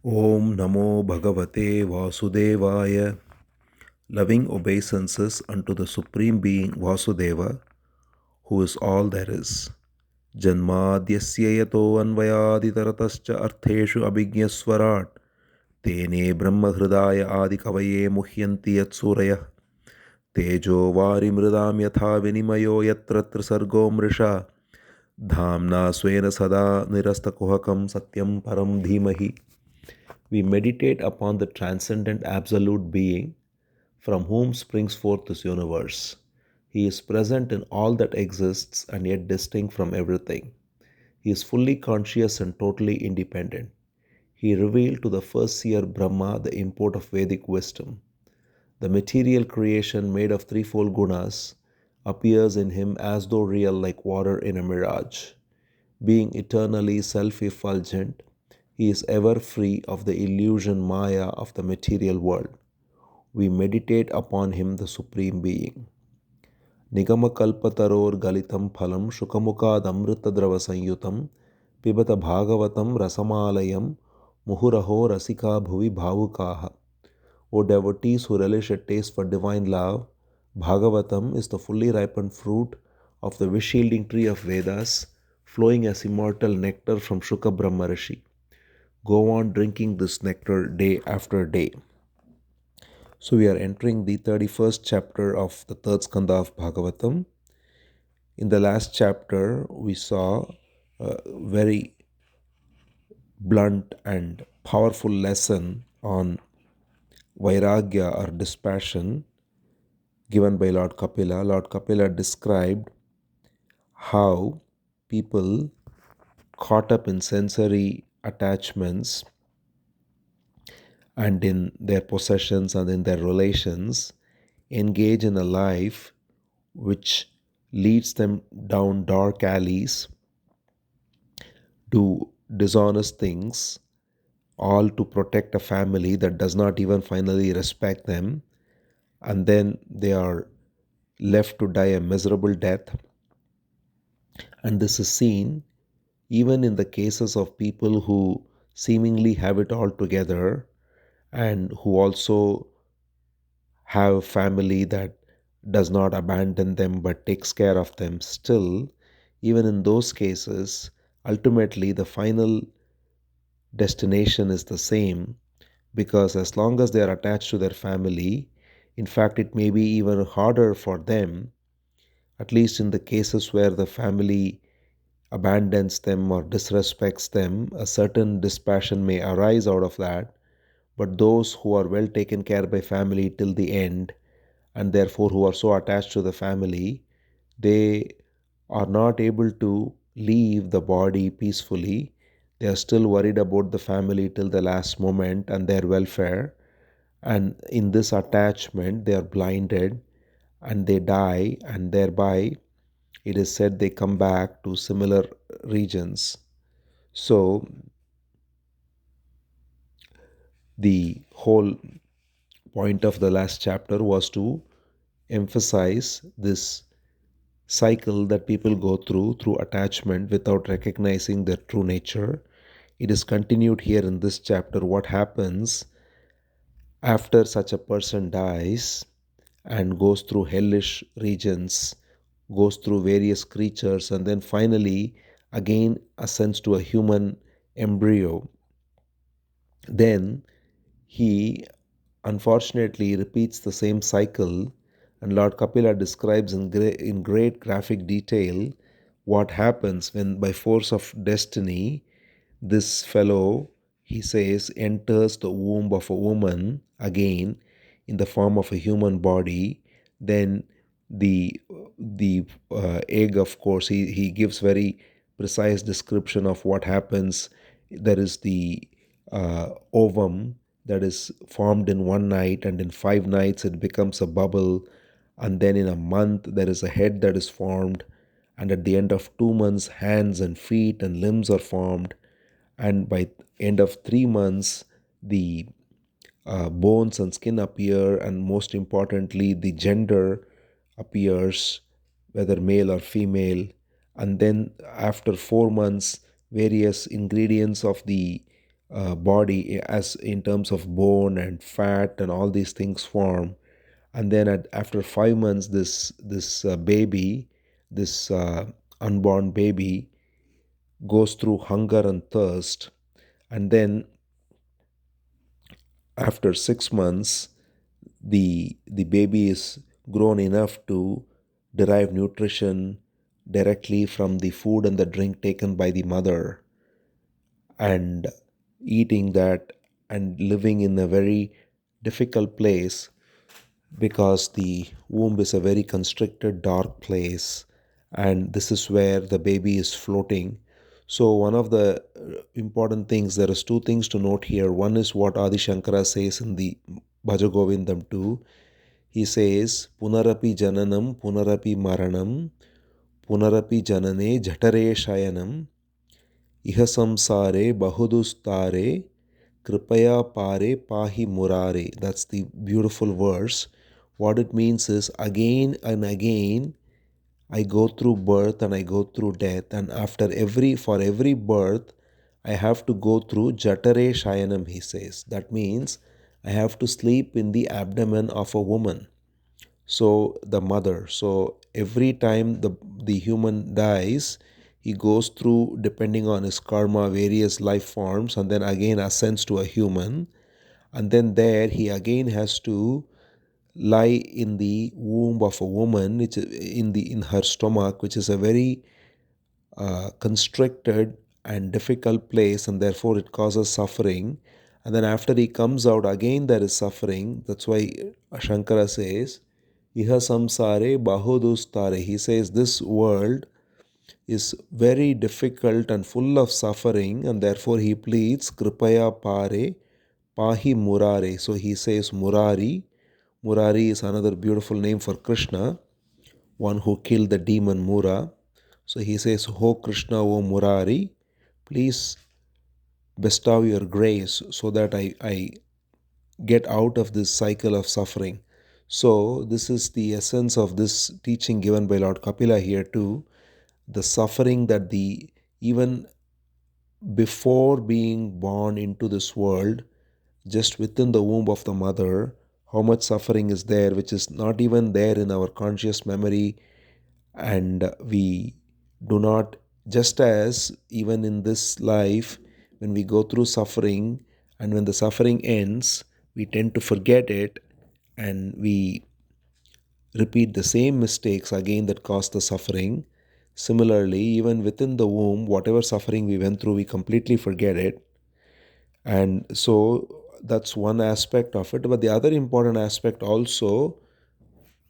Om Namo Bhagavate Vasudevaya. Loving obeisances unto the Supreme Being Vasudeva, who is all there is. Janmadyasya yato anvayaditaratascha artheshu abhigyaswarat tene brahma hridaya adikavaye muhyanti yatsurayah tejo vari mridam yatha vinimayo yatra trisargo mrisha dhamna swena sada nirastakuhakam satyam param dhimahi. We meditate upon the transcendent absolute being from whom springs forth this universe. He is present in all that exists and yet distinct from everything. He is fully conscious and totally independent. He revealed to the first seer Brahma the import of Vedic wisdom. The material creation made of threefold gunas appears in him as though real like water in a mirage. Being eternally self-effulgent, he is ever free of the illusion maya of the material world. We meditate upon him, the Supreme Being. Nigamakalpataror galitam phalam shukamukad amritadrava sanyutam pibata bhagavatam rasamalayam muhuraho rasika bhuvi bhavukaha. O devotees who relish a taste for divine love, Bhagavatam is the fully ripened fruit of the wish-yielding tree of Vedas, flowing as immortal nectar from Shuka Brahma Rishi. Go on drinking this nectar day after day. So we are entering the 31st chapter of the third Skandha of Bhagavatam. In the last chapter, we saw a very blunt and powerful lesson on Vairagya or dispassion given by Lord Kapila. Lord Kapila described how people caught up in sensory attachments and in their possessions and in their relations engage in a life which leads them down dark alleys, do dishonest things, all to protect a family that does not even finally respect them, and then they are left to die a miserable death. And this is seen even in the cases of people who seemingly have it all together and who also have a family that does not abandon them but takes care of them. Still, even in those cases, ultimately the final destination is the same, because as long as they are attached to their family, in fact, it may be even harder for them, at least in the cases where the family abandons them or disrespects them, a certain dispassion may arise out of that. But those who are well taken care by family till the end, and therefore who are so attached to the family, they are not able to leave the body peacefully. They are still worried about the family till the last moment and their welfare. And in this attachment, they are blinded and they die, and thereby it is said they come back to similar regions. So, the whole point of the last chapter was to emphasize this cycle that people go through attachment without recognizing their true nature. It is continued here in this chapter. What happens after such a person dies and goes through hellish regions, goes through various creatures, and then finally again ascends to a human embryo. Then he unfortunately repeats the same cycle, and Lord Kapila describes in great graphic detail what happens when, by force of destiny, this fellow, he says, enters the womb of a woman again in the form of a human body. Then the egg, of course, he gives very precise description of what happens. There is the ovum that is formed in one night, and in 5 nights it becomes a bubble, and then in a month there is a head that is formed, and at the end of 2 months hands and feet and limbs are formed, and by end of 3 months the bones and skin appear, and most importantly the gender appears, whether male or female. And then after 4 months various ingredients of the body as in terms of bone and fat and all these things form. And then after 5 months, this baby, this unborn baby, goes through hunger and thirst. And then after 6 months, the baby is grown enough to derive nutrition directly from the food and the drink taken by the mother, and eating that and living in a very difficult place, because the womb is a very constricted dark place, and this is where the baby is floating. So one of the important things, there is two things to note here. One is what Adi Shankara says in the Bhajagovindam 2. He says, Punarapi Jananam, Punarapi Maranam, Punarapi Janane Jatare Shayanam, Iha Samsare Bahudustare, Kripaya Pare Pahi Murare. That's the beautiful verse. What it means is, again and again, I go through birth and I go through death, and for every birth, I have to go through Jatare Shayanam, he says. That means I have to sleep in the abdomen of a woman. So the mother. So every time the human dies, he goes through, depending on his karma, various life forms, and then again ascends to a human. And then there he again has to lie in the womb of a woman, which in her stomach, which is a very constricted and difficult place, and therefore it causes suffering. And then after he comes out, again there is suffering. That's why Shankara says, Iha samsare bahudustare. He says this world is very difficult and full of suffering, and therefore he pleads Kripaya Pare Pahi Murare. So he says Murari. Murari is another beautiful name for Krishna, one who killed the demon Mura. So he says, Ho Krishna, O Murari, please bestow your grace so that I get out of this cycle of suffering. So this is the essence of this teaching given by Lord Kapila here too. The suffering that even before being born into this world, just within the womb of the mother, how much suffering is there, which is not even there in our conscious memory. And we do not, just as even in this life, when we go through suffering and when the suffering ends, we tend to forget it, and we repeat the same mistakes again that cause the suffering. Similarly, even within the womb, whatever suffering we went through, we completely forget it. And so that's one aspect of it. But the other important aspect also,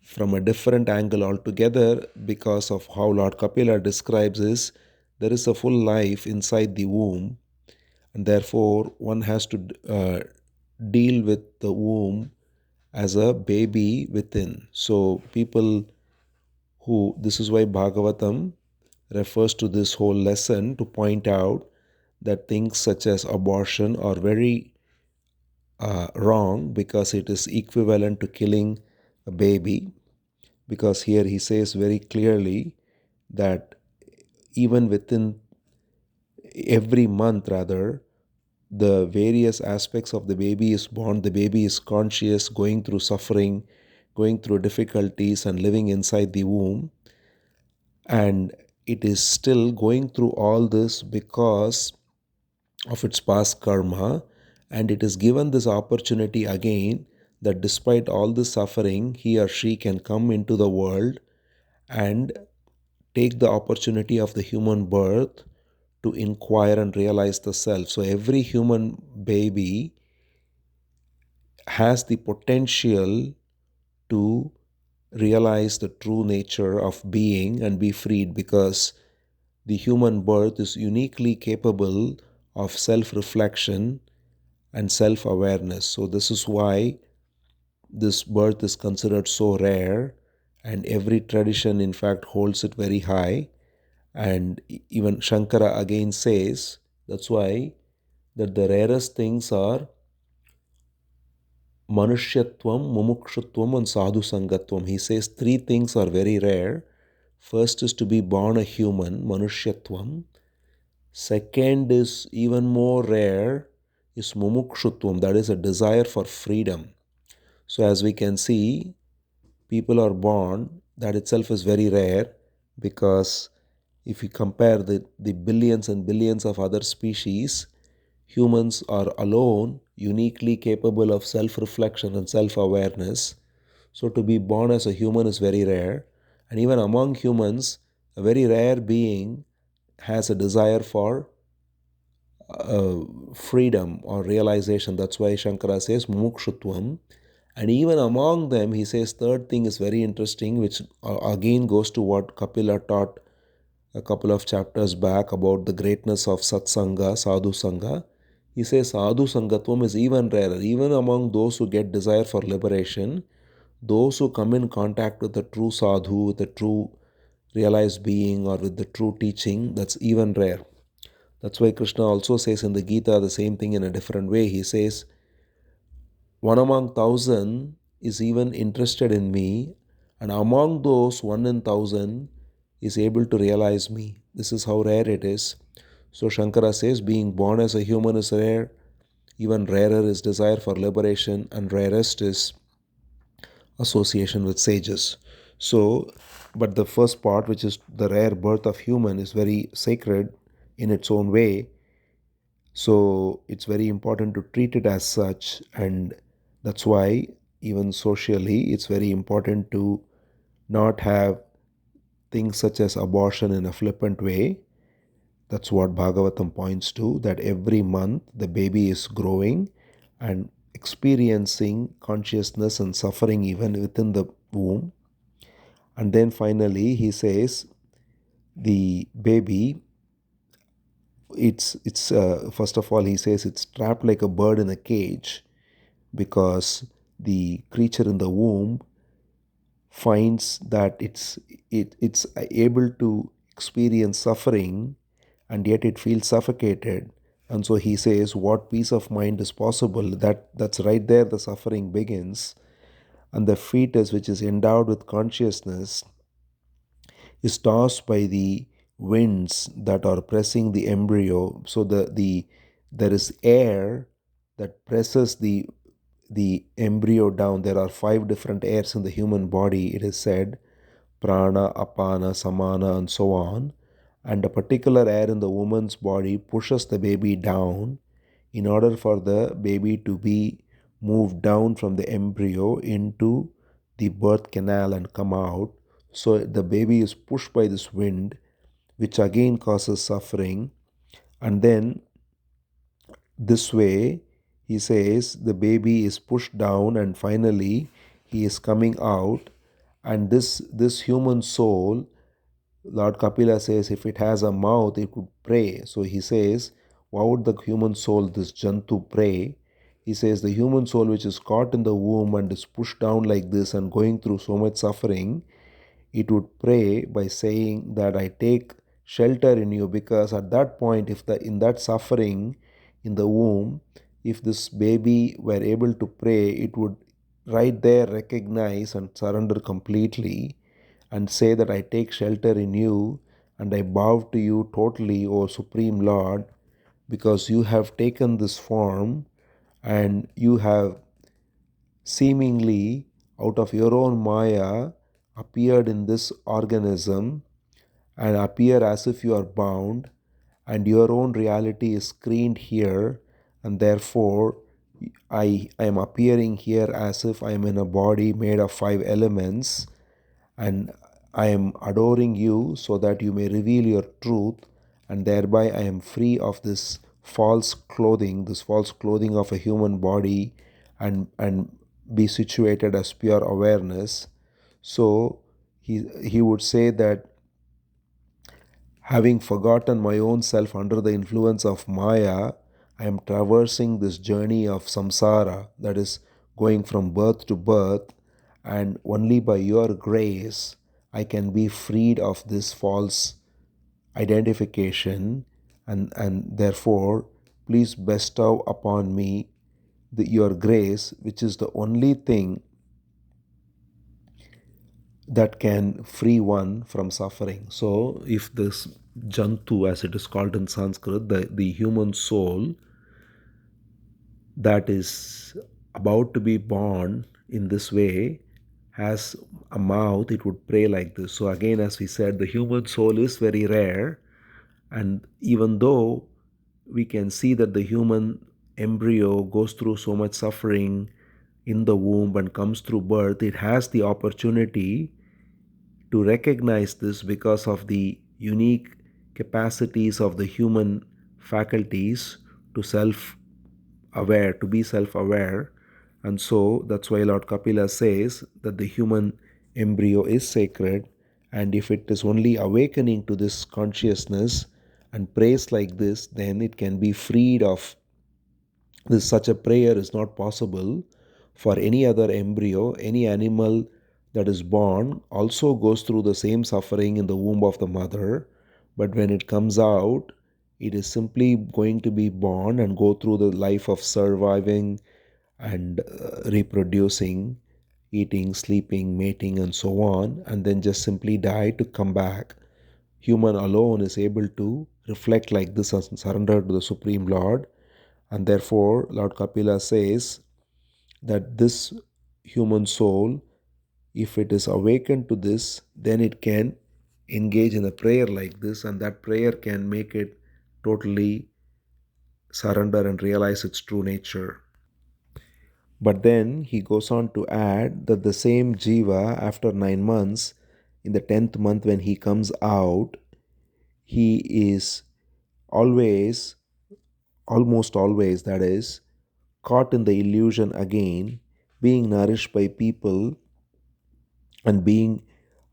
from a different angle altogether, because of how Lord Kapila describes, is there is a full life inside the womb, and therefore one has to deal with the womb as a baby within. So people this is why Bhagavatam refers to this whole lesson to point out that things such as abortion are very wrong, because it is equivalent to killing a baby. Because here he says very clearly that even within every month, rather, the various aspects of the baby is born, the baby is conscious, going through suffering, going through difficulties, and living inside the womb. And it is still going through all this because of its past karma, and it is given this opportunity again, that despite all this suffering, he or she can come into the world and take the opportunity of the human birth to inquire and realize the self. So every human baby has the potential to realize the true nature of being and be freed, because the human birth is uniquely capable of self-reflection and self-awareness. So this is why this birth is considered so rare, and every tradition in fact holds it very high. And even Shankara again says, that's why that the rarest things are Manushyatvam, Mumukshutvam, and Sadhu Sangatvam. He says three things are very rare. First is to be born a human, Manushyatvam. Second is even more rare, is mumukshutvam, that is a desire for freedom. So, as we can see, people are born, that itself is very rare, because if you compare the billions and billions of other species, humans are alone uniquely capable of self reflection and self awareness. So, to be born as a human is very rare. And even among humans, a very rare being has a desire for freedom or realization. That's why Shankara says mumukshutvam. And even among them, he says, third thing is very interesting, which again goes to what Kapila taught a couple of chapters back about the greatness of satsanga, sadhu sangha. He says sadhu sangatvam is even rarer. Even among those who get desire for liberation, those who come in contact with the true sadhu, with the true realized being, or with the true teaching, that's even rare. That's why Krishna also says in the Gita the same thing in a different way. He says, one among thousand is even interested in me, and among those, one in thousand is able to realize me. This is how rare it is. So Shankara says, being born as a human is rare, even rarer is desire for liberation, and rarest is association with sages. So, but the first part, which is the rare birth of human, is very sacred in its own way. So it's very important to treat it as such, and that's why even socially it's very important to not have things such as abortion in a flippant way. That's what Bhagavatam points to, that every month the baby is growing and experiencing consciousness and suffering even within the womb. And then finally he says the baby, it's first of all he says it's trapped like a bird in a cage, because the creature in the womb finds that it's able to experience suffering, and yet it feels suffocated. And so he says, what peace of mind is possible? That's right there the suffering begins. And the fetus, which is endowed with consciousness, is tossed by the winds that are pressing the embryo. So there is air that presses the embryo down. There are 5 different airs in the human body, it is said: prana, apana, samana, and so on. And a particular air in the woman's body pushes the baby down in order for the baby to be moved down from the embryo into the birth canal and come out. So the baby is pushed by this wind, which again causes suffering. And then this way, he says, the baby is pushed down and finally he is coming out. And this human soul, Lord Kapila says, if it has a mouth, it would pray. So he says, why would the human soul, this Jantu, pray? He says, the human soul which is caught in the womb and is pushed down like this and going through so much suffering, it would pray by saying that I take shelter in you, because at that point, if the in that suffering in the womb, if this baby were able to pray, it would right there recognize and surrender completely and say that I take shelter in you and I bow to you totally, O Supreme Lord, because you have taken this form and you have seemingly out of your own Maya appeared in this organism and appear as if you are bound, and your own reality is screened here, and therefore I am appearing here as if I am in a body made of 5 elements, and I am adoring you so that you may reveal your truth, and thereby I am free of this false clothing of a human body, and be situated as pure awareness. So he would say that, having forgotten my own self under the influence of Maya, I am traversing this journey of samsara, that is, going from birth to birth, and only by your grace I can be freed of this false identification, and therefore, please bestow upon me your grace, which is the only thing that can free one from suffering. So, if this Jantu, as it is called in Sanskrit, the human soul, that is about to be born in this way has a mouth, it would pray like this. So, again, as we said, the human soul is very rare. And even though we can see that the human embryo goes through so much suffering in the womb and comes through birth, it has the opportunity to recognize this because of the unique capacities of the human faculties to be self aware. And so that's why Lord Kapila says that the human embryo is sacred, and if it is only awakening to this consciousness and prays like this, then it can be freed of this. Such a prayer is not possible for any other embryo. Any animal that is born also goes through the same suffering in the womb of the mother, but when it comes out, it is simply going to be born and go through the life of surviving and reproducing, eating, sleeping, mating, and so on, and then just simply die to come back. Human alone is able to reflect like this and surrender to the Supreme Lord. And therefore, Lord Kapila says that this human soul, if it is awakened to this, then it can engage in a prayer like this, and that prayer can make it totally surrender and realize its true nature. But then he goes on to add that the same Jiva, after 9 months, in the 10th month when he comes out, he is always, almost always, that is, caught in the illusion again, being nourished by people and being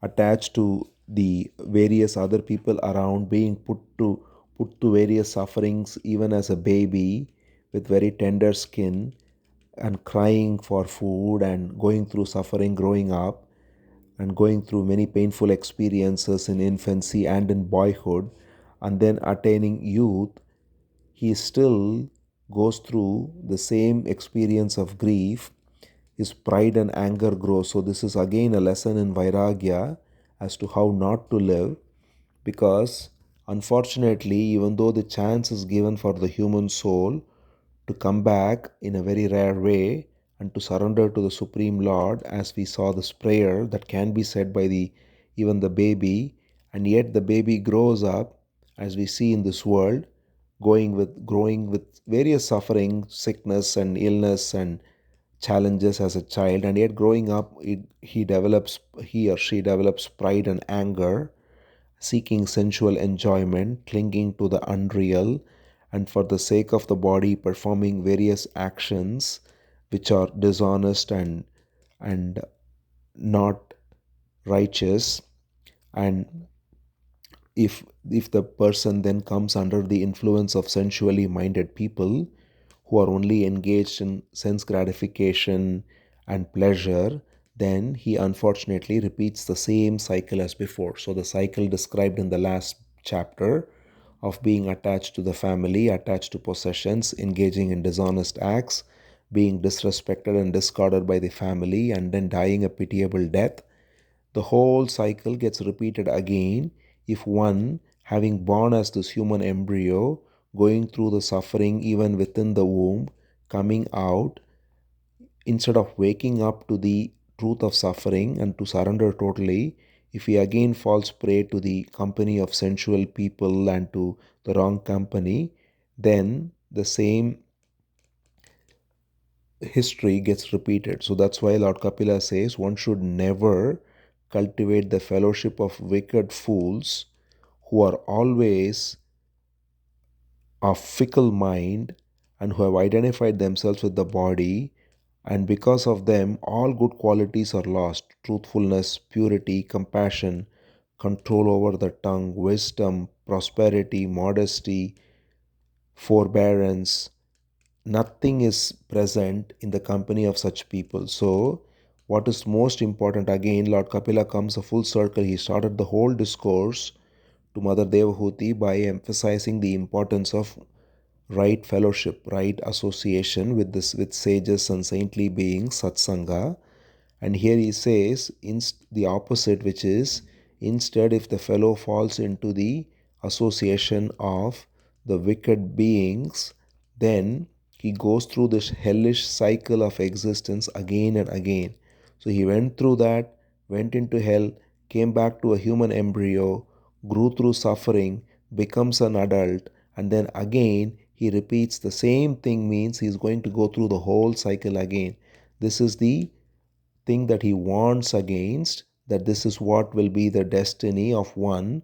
attached to the various other people around, being put to various sufferings even as a baby with very tender skin, and crying for food and going through suffering growing up and going through many painful experiences in infancy and in boyhood, and then attaining youth, he still goes through the same experience of grief. His pride and anger grow. So, this is again a lesson in Vairagya as to how not to live, because unfortunately, even though the chance is given for the human soul to come back in a very rare way and to surrender to the Supreme Lord, as we saw this prayer that can be said by the even the baby, and yet the baby grows up, as we see in this world, growing with various suffering, sickness and illness and challenges as a child, and yet growing up, he or she develops pride and anger, seeking sensual enjoyment, clinging to the unreal, and for the sake of the body performing various actions which are dishonest and not righteous. And if the person then comes under the influence of sensually minded people who are only engaged in sense gratification and pleasure, then he unfortunately repeats the same cycle as before. So the cycle described in the last chapter of being attached to the family, attached to possessions, engaging in dishonest acts, being disrespected and discarded by the family, and then dying a pitiable death, the whole cycle gets repeated again if one, having born as this human embryo, going through the suffering even within the womb, coming out, instead of waking up to the truth of suffering and to surrender totally, if he again falls prey to the company of sensual people and to the wrong company, then the same history gets repeated. So that's why Lord Kapila says one should never cultivate the fellowship of wicked fools who are always of fickle mind and who have identified themselves with the body, and because of them all good qualities are lost: truthfulness, purity, compassion, control over the tongue, wisdom, prosperity, modesty, forbearance. Nothing is present in the company of such people. So, what is most important, again, Lord Kapila comes a full circle. He started the whole discourse to Mother Devahuti by emphasizing the importance of right fellowship, right association with sages and saintly beings, satsanga. And here he says the opposite, which is instead, if the fellow falls into the association of the wicked beings, then he goes through this hellish cycle of existence again and again. So he went through that, went into hell, came back to a human embryo, grew through suffering, becomes an adult, and then again he repeats the same thing, means he's going to go through the whole cycle again. This is the thing that he warns against, that this is what will be the destiny of one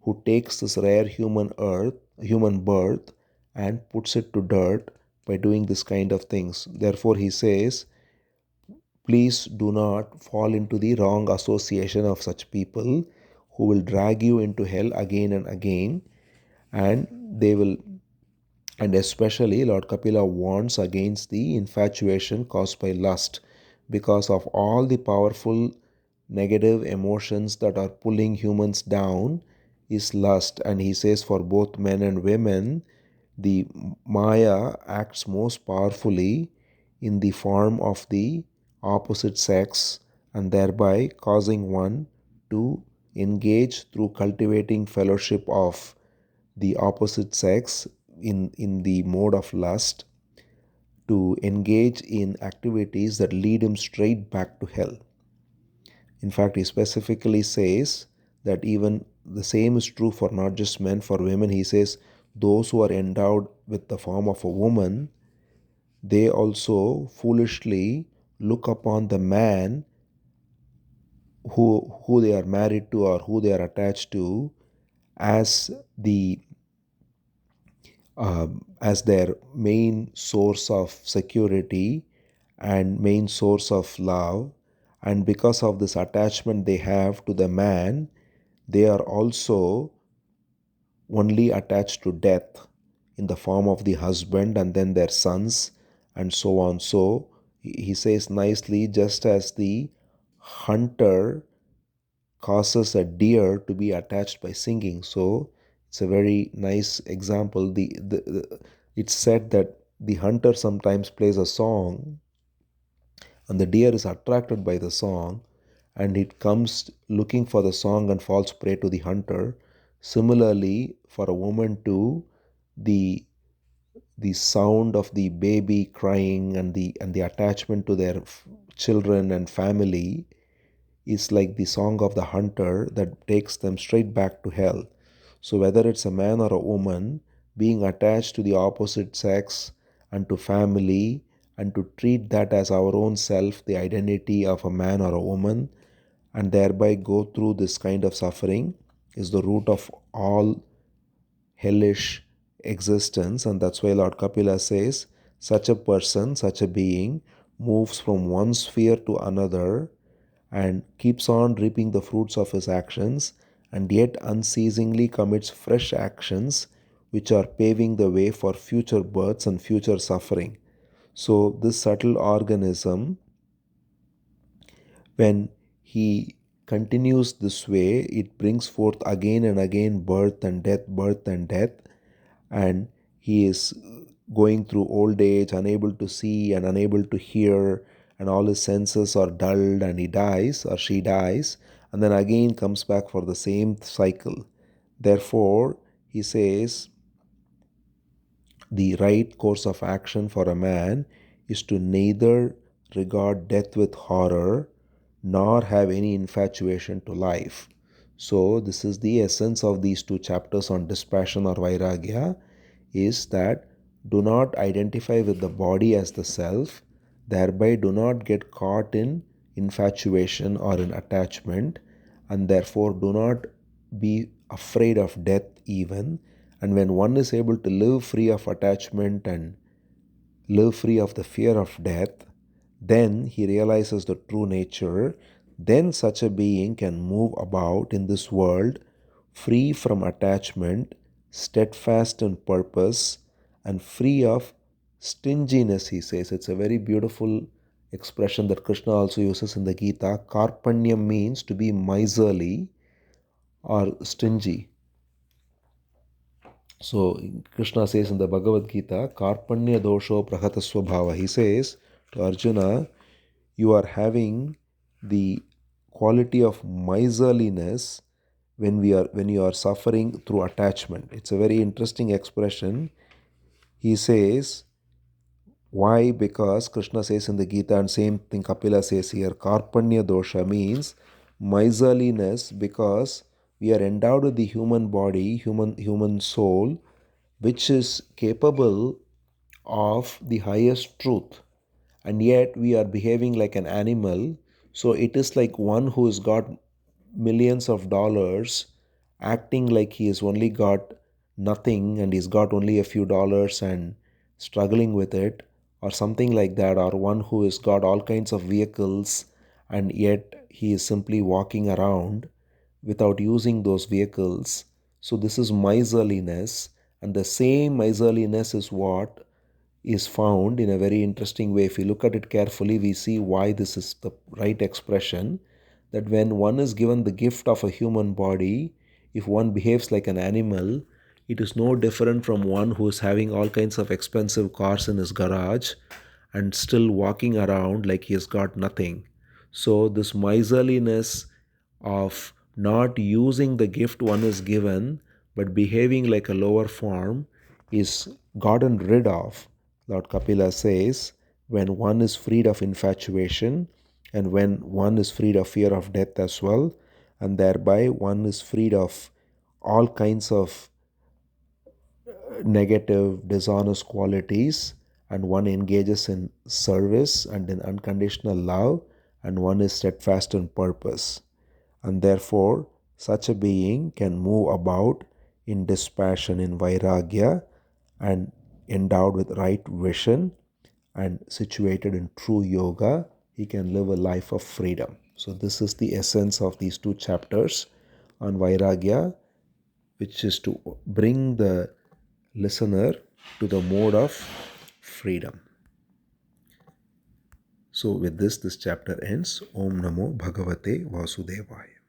who takes this rare human birth and puts it to dirt by doing this kind of things. Therefore he says, please do not fall into the wrong association of such people who will drag you into hell again and again, and they will, and especially Lord Kapila warns against the infatuation caused by lust, because of all the powerful negative emotions that are pulling humans down is lust. And he says for both men and women, the Maya acts most powerfully in the form of the opposite sex, and thereby causing one to engage through cultivating fellowship of the opposite sex in the mode of lust, to engage in activities that lead him straight back to hell. In fact, he specifically says that even the same is true for not just men, for women. He says those who are endowed with the form of a woman, they also foolishly look upon the man who they are married to or who they are attached to as the as their main source of security and main source of love. And because of this attachment they have to the man, they are also only attached to death in the form of the husband and then their sons and so on. So he says nicely, just as the hunter causes a deer to be attached by singing. So it's a very nice example. It's said that the hunter sometimes plays a song and the deer is attracted by the song and it comes looking for the song and falls prey to the hunter. Similarly, for a woman too, the the sound of the baby crying and the attachment to their children and family is like the song of the hunter that takes them straight back to hell. So, whether it's a man or a woman, being attached to the opposite sex and to family, and to treat that as our own self, the identity of a man or a woman, and thereby go through this kind of suffering, is the root of all hellish existence. And that's why Lord Kapila says, such a person, such a being, moves from one sphere to another and keeps on reaping the fruits of his actions, and yet unceasingly commits fresh actions which are paving the way for future births and future suffering. So, this subtle organism, when he continues this way, it brings forth again and again birth and death, and he is going through old age, unable to see and unable to hear, and all his senses are dulled, and he dies or she dies, and then again comes back for the same cycle. Therefore, he says the right course of action for a man is to neither regard death with horror nor have any infatuation to life. So, this is the essence of these two chapters on dispassion or vairagya, is that do not identify with the body as the self, thereby do not get caught in infatuation or in attachment, and therefore do not be afraid of death even. And when one is able to live free of attachment and live free of the fear of death, then he realizes the true nature. Then such a being can move about in this world free from attachment, steadfast in purpose, and free of stinginess, he says. It's a very beautiful expression that Krishna also uses in the Gita. Karpanyam means to be miserly or stingy. So Krishna says in the Bhagavad Gita, Karpanya dosho prahatasvabhava. He says to Arjuna, you are having the quality of miserliness when you are suffering through attachment. It's a very interesting expression. He says, Why? Because Krishna says in the Gita, and same thing Kapila says here, Karpanya dosha means miserliness, because we are endowed with the human body, human soul, which is capable of the highest truth, and yet we are behaving like an animal. So it is like one who has got millions of dollars acting like he has only got nothing and he's got only a few dollars and struggling with it, or something like that, or one who has got all kinds of vehicles and yet he is simply walking around without using those vehicles. So this is miserliness, and the same miserliness is what is found in a very interesting way. If we look at it carefully, we see why this is the right expression. That when one is given the gift of a human body, if one behaves like an animal, it is no different from one who is having all kinds of expensive cars in his garage and still walking around like he has got nothing. So, this miserliness of not using the gift one is given but behaving like a lower form is gotten rid of. Lord Kapila says, when one is freed of infatuation and when one is freed of fear of death as well, and thereby one is freed of all kinds of negative, dishonest qualities, and one engages in service and in unconditional love, and one is steadfast in purpose. And therefore, such a being can move about in dispassion, in vairagya, and endowed with right vision and situated in true yoga, he can live a life of freedom. So, this is the essence of these two chapters on vairagya, which is to bring the listener to the mode of freedom. So, with this chapter ends. Om Namo Bhagavate Vasudevaya.